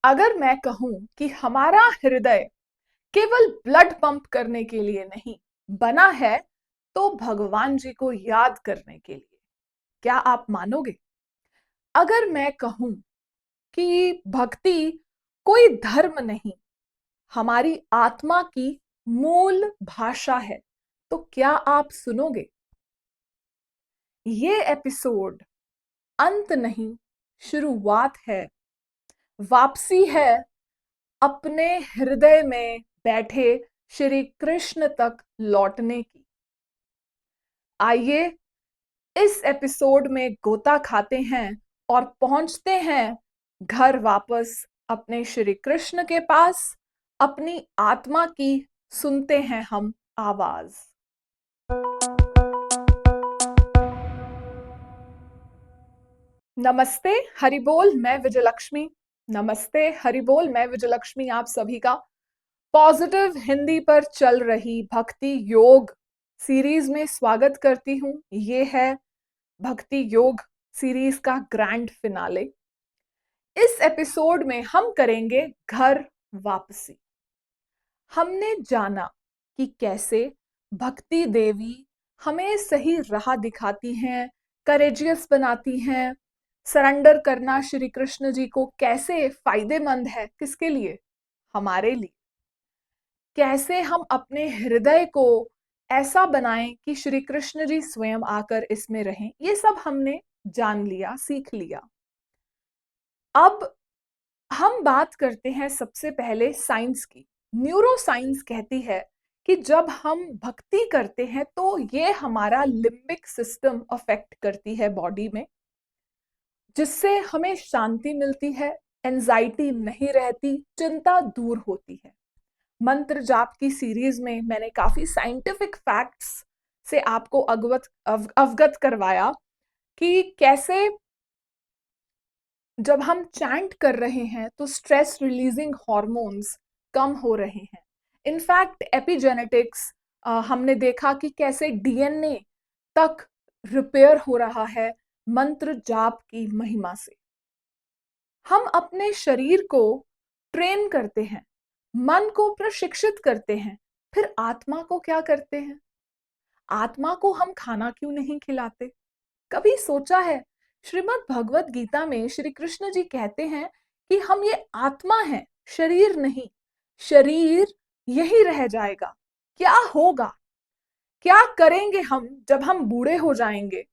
अगर मैं कहूं कि हमारा हृदय केवल ब्लड पंप करने के लिए नहीं बना है, तो भगवान जी को याद करने के लिए, क्या आप मानोगे? अगर मैं कहूं कि भक्ति कोई धर्म नहीं, हमारी आत्मा की मूल भाषा है, तो क्या आप सुनोगे? ये एपिसोड अंत नहीं, शुरुआत है। वापसी है अपने हृदय में बैठे श्री कृष्ण तक लौटने की। आइए इस एपिसोड में गोता खाते हैं और पहुंचते हैं घर वापस अपने श्री कृष्ण के पास। अपनी आत्मा की सुनते हैं हम आवाज। नमस्ते हरिबोल, मैं विजयलक्ष्मी। नमस्ते हरिबोल, मैं विजयलक्ष्मी आप सभी का पॉजिटिव हिंदी पर चल रही भक्ति योग सीरीज में स्वागत करती हूं। ये है भक्ति योग सीरीज का ग्रैंड फिनाले। इस एपिसोड में हम करेंगे घर वापसी। हमने जाना कि कैसे भक्ति देवी हमें सही राह दिखाती हैं, करेजियस बनाती हैं। सरेंडर करना श्री कृष्ण जी को कैसे फायदेमंद है, किसके लिए? हमारे लिए। कैसे हम अपने हृदय को ऐसा बनाएं कि श्री कृष्ण जी स्वयं आकर इसमें रहें, ये सब हमने जान लिया, सीख लिया। अब हम बात करते हैं सबसे पहले साइंस की। न्यूरो साइंस कहती है कि जब हम भक्ति करते हैं तो ये हमारा लिम्बिक सिस्टम अफेक्ट करती है बॉडी में, जिससे हमें शांति मिलती है, एंजाइटी नहीं रहती, चिंता दूर होती है। मंत्र जाप की सीरीज में मैंने काफी साइंटिफिक फैक्ट्स से आपको अवगत करवाया कि कैसे जब हम चैंट कर रहे हैं तो स्ट्रेस रिलीजिंग हॉर्मोन्स कम हो रहे हैं। इनफैक्ट एपिजेनेटिक्स, हमने देखा कि कैसे डीएनए तक रिपेयर हो रहा है मंत्र जाप की महिमा से। हम अपने शरीर को ट्रेन करते हैं, मन को प्रशिक्षित करते हैं, फिर आत्मा को क्या करते हैं? आत्मा को हम खाना क्यों नहीं खिलाते? कभी सोचा है? श्रीमद् भगवत गीता में श्री कृष्ण जी कहते हैं कि हम ये आत्मा है, शरीर नहीं। शरीर यही रह जाएगा। क्या होगा, क्या करेंगे हम जब हम बूढ़े हो जाएंगे,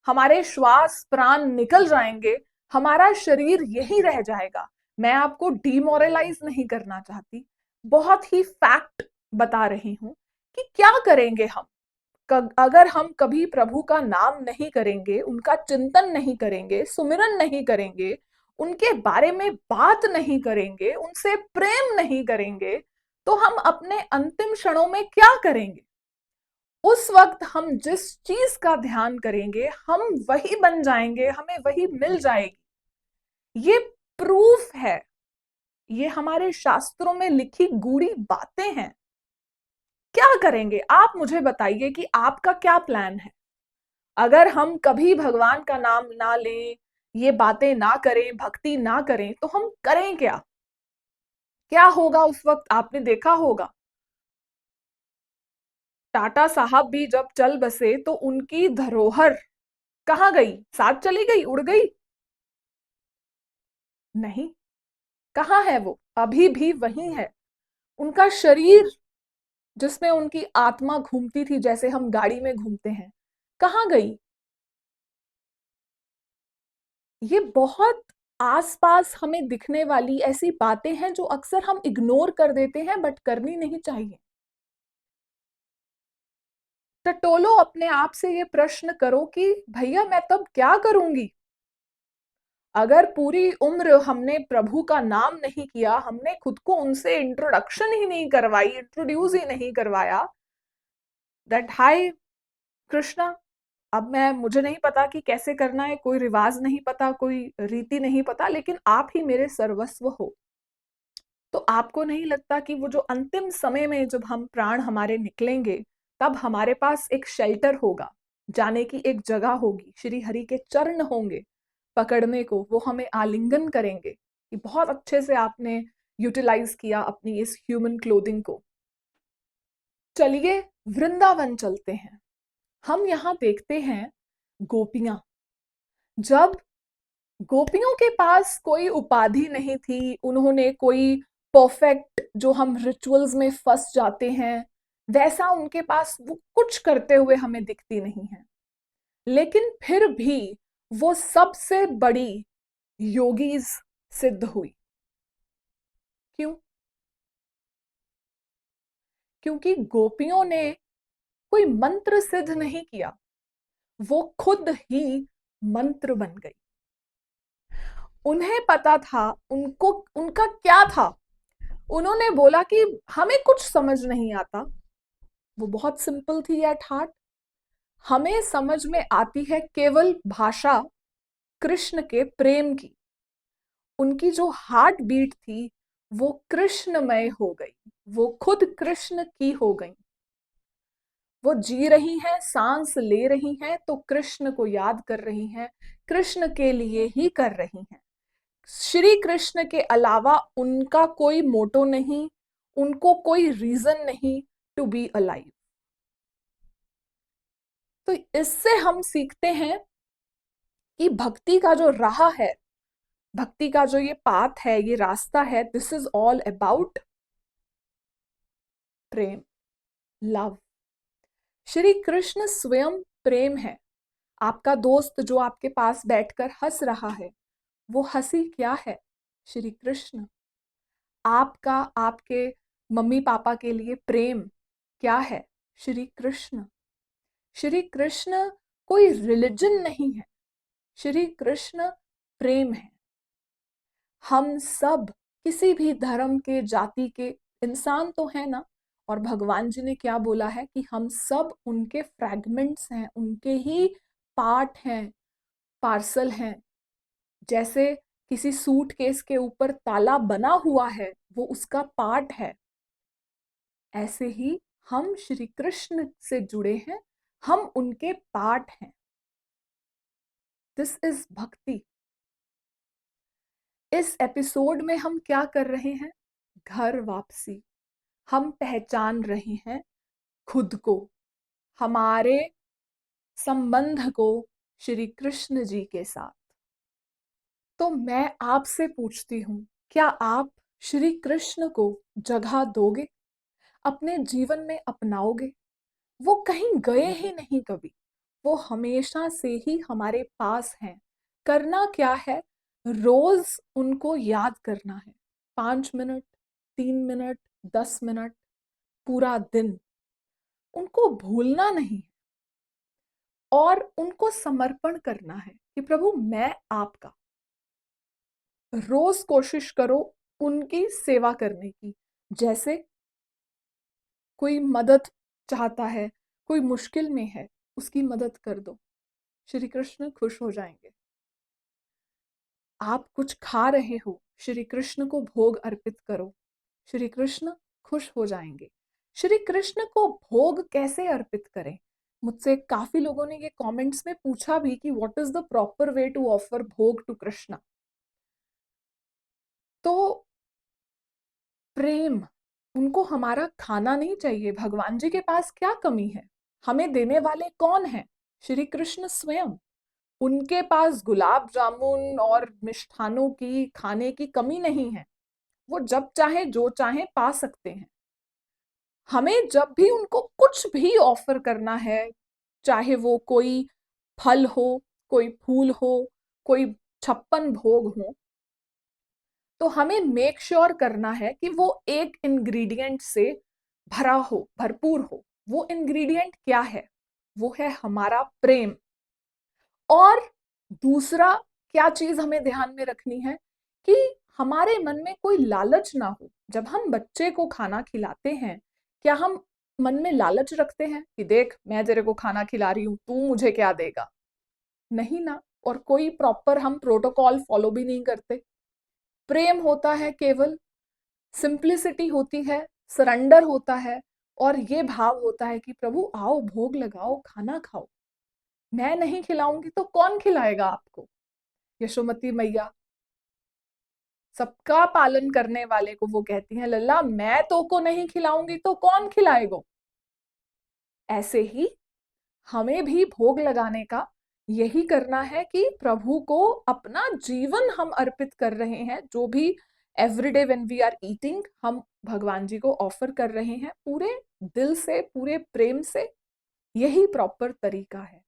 हमारे श्वास प्राण निकल जाएंगे, हमारा शरीर यही रह जाएगा? मैं आपको डिमोरलाइज नहीं करना चाहती, बहुत ही फैक्ट बता रही हूं कि क्या करेंगे हम अगर हम कभी प्रभु का नाम नहीं करेंगे, उनका चिंतन नहीं करेंगे, सुमिरन नहीं करेंगे, उनके बारे में बात नहीं करेंगे, उनसे प्रेम नहीं करेंगे, तो हम अपने अंतिम क्षणों में क्या करेंगे? उस वक्त हम जिस चीज का ध्यान करेंगे हम वही बन जाएंगे, हमें वही मिल जाएगी। ये प्रूफ है, ये हमारे शास्त्रों में लिखी गूढ़ी बातें हैं। क्या करेंगे आप? मुझे बताइए कि आपका क्या प्लान है। अगर हम कभी भगवान का नाम ना लें, ये बातें ना करें, भक्ति ना करें, तो हम करें क्या? क्या होगा उस वक्त? आपने देखा होगा टाटा साहब भी जब चल बसे तो उनकी धरोहर कहां गई? साथ चली गई, उड़ गई? नहीं। कहां है वो? अभी भी वही है। उनका शरीर, जिसमें उनकी आत्मा घूमती थी जैसे हम गाड़ी में घूमते हैं, कहां गई? ये बहुत आसपास हमें दिखने वाली ऐसी बातें हैं जो अक्सर हम इग्नोर कर देते हैं, बट करनी नहीं चाहिए। टटोलो अपने आप से ये प्रश्न करो कि भैया मैं तब क्या करूंगी? अगर पूरी उम्र हमने प्रभु का नाम नहीं किया, हमने खुद को उनसे इंट्रोडक्शन ही नहीं करवाई, इंट्रोड्यूस ही नहीं करवाया दैट हाय कृष्णा, अब मुझे नहीं पता कि कैसे करना है, कोई रिवाज नहीं पता, कोई रीति नहीं पता, लेकिन आप ही मेरे सर्वस्व हो। तो आपको नहीं लगता कि वो जो अंतिम समय में जब हम प्राण हमारे निकलेंगे, तब हमारे पास एक शेल्टर होगा, जाने की एक जगह होगी, श्री हरि के चरण होंगे पकड़ने को, वो हमें आलिंगन करेंगे, कि बहुत अच्छे से आपने यूटिलाइज किया अपनी इस ह्यूमन क्लोथिंग को। चलिए वृंदावन चलते हैं। हम यहाँ देखते हैं गोपियां। जब गोपियों के पास कोई उपाधि नहीं थी, उन्होंने कोई परफेक्ट, जो हम रिचुअल्स में फंस जाते हैं वैसा उनके पास वो कुछ करते हुए हमें दिखती नहीं है, लेकिन फिर भी वो सबसे बड़ी योगीज सिद्ध हुई। क्यों? क्योंकि गोपियों ने कोई मंत्र सिद्ध नहीं किया, वो खुद ही मंत्र बन गई। उन्हें पता था, उनको उनका क्या था। उन्होंने बोला कि हमें कुछ समझ नहीं आता। वो बहुत सिंपल थी एट हार्ट। हमें समझ में आती है केवल भाषा कृष्ण के प्रेम की। उनकी जो हार्ट बीट थी वो कृष्णमय हो गई, वो खुद कृष्ण की हो गई। वो जी रही हैं, सांस ले रही हैं तो कृष्ण को याद कर रही हैं, कृष्ण के लिए ही कर रही हैं। श्री कृष्ण के अलावा उनका कोई मोटो नहीं, उनको कोई रीजन नहीं टू बी अलाइव। तो इससे हम सीखते हैं कि भक्ति का जो राह है, भक्ति का जो ये पाथ है, ये रास्ता है, this is all about Prem, love. Shri Krishna स्वयं प्रेम है। आपका दोस्त जो आपके पास बैठकर हंस रहा है, वो हंसी क्या है? श्री कृष्ण। आपका आपके मम्मी पापा के लिए प्रेम क्या है? श्री कृष्ण। श्री कृष्ण कोई रिलीजन नहीं है, श्री कृष्ण प्रेम है। हम सब किसी भी धर्म के, जाति के इंसान तो है ना, और भगवान जी ने क्या बोला है कि हम सब उनके फ्रैगमेंट्स हैं, उनके ही पार्ट हैं, पार्सल हैं। जैसे किसी सूटकेस के ऊपर ताला बना हुआ है, वो उसका पार्ट है, ऐसे ही हम श्री कृष्ण से जुड़े हैं, हम उनके पार्ट हैं। दिस इज भक्ति। इस एपिसोड में हम क्या कर रहे हैं? घर वापसी। हम पहचान रहे हैं खुद को, हमारे संबंध को श्री कृष्ण जी के साथ। तो मैं आपसे पूछती हूँ, क्या आप श्री कृष्ण को जगह दोगे? अपने जीवन में अपनाओगे? वो कहीं गए ही नहीं कभी, वो हमेशा से ही हमारे पास हैं। करना क्या है? रोज उनको याद करना है। 5 मिनट, 3 मिनट, 10 मिनट, पूरा दिन उनको भूलना नहीं, और उनको समर्पण करना है कि प्रभु मैं आपका। रोज कोशिश करो उनकी सेवा करने की। जैसे कोई मदद चाहता है, कोई मुश्किल में है, उसकी मदद कर दो, श्री कृष्ण खुश हो जाएंगे। आप कुछ खा रहे हो, श्री कृष्ण को भोग अर्पित करो, श्री कृष्ण खुश हो जाएंगे। श्री कृष्ण को भोग कैसे अर्पित करें? मुझसे काफी लोगों ने ये कमेंट्स में पूछा भी कि what is the proper way to offer bhog to Krishna. तो प्रेम, उनको हमारा खाना नहीं चाहिए। भगवान जी के पास क्या कमी है? हमें देने वाले कौन हैं? श्री कृष्ण स्वयं। उनके पास गुलाब जामुन और मिष्ठानों की, खाने की कमी नहीं है। वो जब चाहे जो चाहे पा सकते हैं। हमें जब भी उनको कुछ भी ऑफर करना है, चाहे वो कोई फल हो, कोई फूल हो, कोई 56 भोग हो, तो हमें मेक श्योर करना है कि वो एक इंग्रेडिएंट से भरा हो, भरपूर हो। वो इंग्रेडिएंट क्या है? वो है हमारा प्रेम। और दूसरा क्या चीज हमें ध्यान में रखनी है कि हमारे मन में कोई लालच ना हो। जब हम बच्चे को खाना खिलाते हैं, क्या हम मन में लालच रखते हैं कि देख मैं तेरे को खाना खिला रही हूं, तू मुझे क्या देगा? नहीं ना। और कोई प्रॉपर हम प्रोटोकॉल फॉलो भी नहीं करते। प्रेम होता है केवल, सिंप्लिसिटी होती है, सरेंडर होता है, और ये भाव होता है कि प्रभु आओ, भोग लगाओ, खाना खाओ। मैं नहीं खिलाऊंगी तो कौन खिलाएगा आपको? यशोमती मैया सबका पालन करने वाले को वो कहती हैं, लल्ला मैं तो को नहीं खिलाऊंगी तो कौन खिलाएगा। ऐसे ही हमें भी भोग लगाने का यही करना है कि प्रभु को अपना जीवन हम अर्पित कर रहे हैं। जो भी everyday when we are eating हम भगवान जी को ऑफर कर रहे हैं पूरे दिल से, पूरे प्रेम से। यही प्रॉपर तरीका है।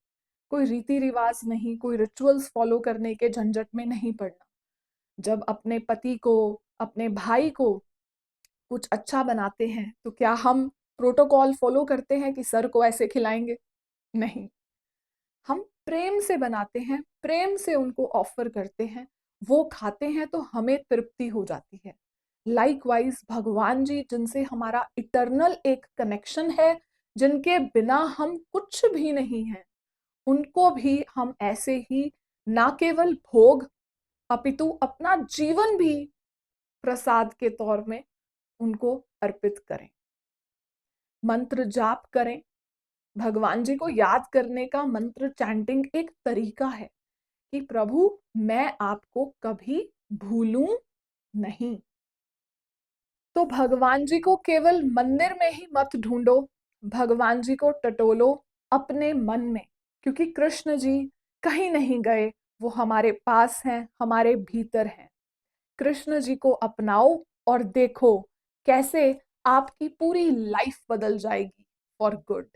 कोई रीति रिवाज नहीं, कोई रिचुअल्स फॉलो करने के झंझट में नहीं पड़ना। जब अपने पति को, अपने भाई को कुछ अच्छा बनाते हैं तो क्या हम प्रोटोकॉल फॉलो करते हैं कि सर को ऐसे खिलाएंगे? नहीं, हम प्रेम से बनाते हैं, प्रेम से उनको ऑफर करते हैं, वो खाते हैं तो हमें तृप्ति हो जाती है। लाइकवाइज भगवान जी जिनसे हमारा इटर्नल एक कनेक्शन है, जिनके बिना हम कुछ भी नहीं हैं, उनको भी हम ऐसे ही ना केवल भोग अपितु अपना जीवन भी प्रसाद के तौर में उनको अर्पित करें। मंत्र जाप करें। भगवान जी को याद करने का मंत्र चैंटिंग एक तरीका है कि प्रभु मैं आपको कभी भूलूं नहीं। तो भगवान जी को केवल मंदिर में ही मत ढूंढो, भगवान जी को टटोलो अपने मन में, क्योंकि कृष्ण जी कहीं नहीं गए, वो हमारे पास हैं, हमारे भीतर हैं। कृष्ण जी को अपनाओ और देखो कैसे आपकी पूरी लाइफ बदल जाएगी फॉर गुड।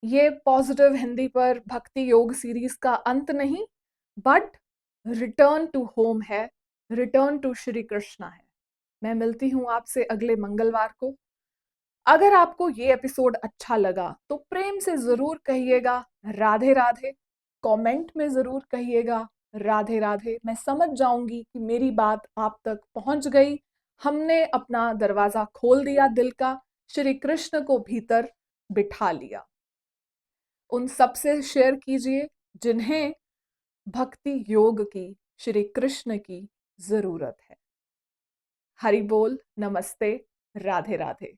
ये पॉजिटिव हिंदी पर भक्ति योग सीरीज का अंत नहीं, बट रिटर्न टू होम है, रिटर्न टू श्री कृष्णा है। मैं मिलती हूं आपसे अगले मंगलवार को। अगर आपको ये एपिसोड अच्छा लगा तो प्रेम से जरूर कहिएगा राधे राधे। कमेंट में जरूर कहिएगा राधे राधे। मैं समझ जाऊंगी कि मेरी बात आप तक पहुंच गई। हमने अपना दरवाजा खोल दिया दिल का, श्री कृष्ण को भीतर बिठा लिया। उन सबसे शेयर कीजिए जिन्हें भक्ति योग की, श्री कृष्ण की जरूरत है। हरि बोल, नमस्ते, राधे राधे।